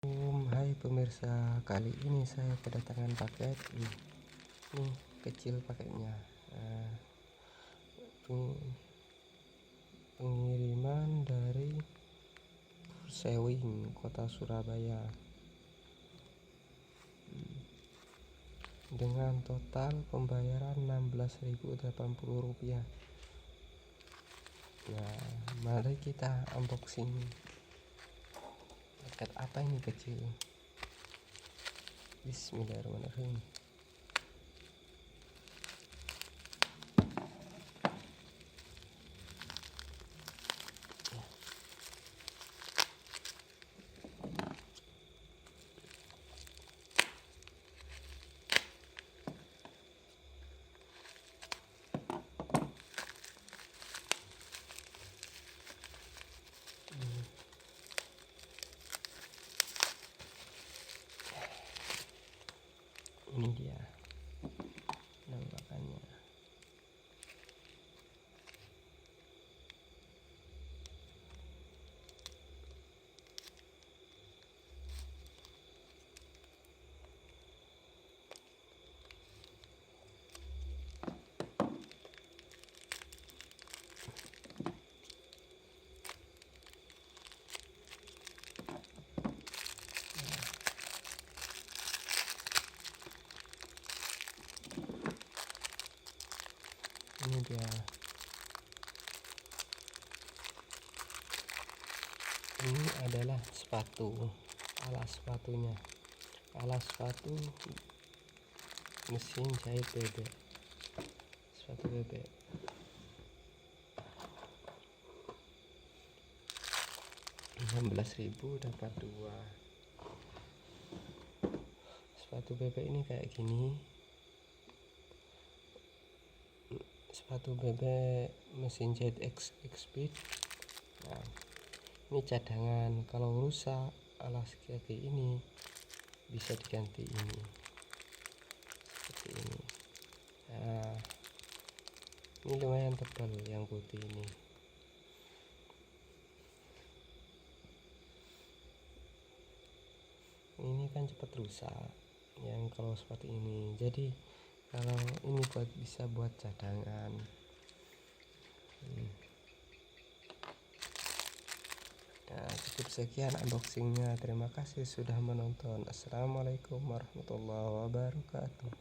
Hai pemirsa, kali ini saya kedatangan paket ini kecil paketnya. Pengiriman dari Sewing, Kota Surabaya, dengan total pembayaran Rp16.080. Nah, mari kita unboxing. Paket apa ini kecil? Bismillahirrahmanirrahim. Ini dia penampakannya. Ini dia. Ini adalah sepatu, alas sepatunya. Alas sepatu mesin jahit bebek. Sepatu bebek. Rp16.000 dapat 2. Sepatu bebek ini kayak gini. Sepatu bebek mesin jahit X-Speed. Nah, ini cadangan, kalau rusak alas kaki ini bisa diganti ini seperti ini. Nah, ini lumayan tebal yang putih ini. Ini kan cepat rusak yang kalau seperti ini, jadi kalau ini bisa buat cadangan. Nah, cukup sekian unboxingnya. Terima kasih sudah menonton. Assalamualaikum warahmatullahi wabarakatuh.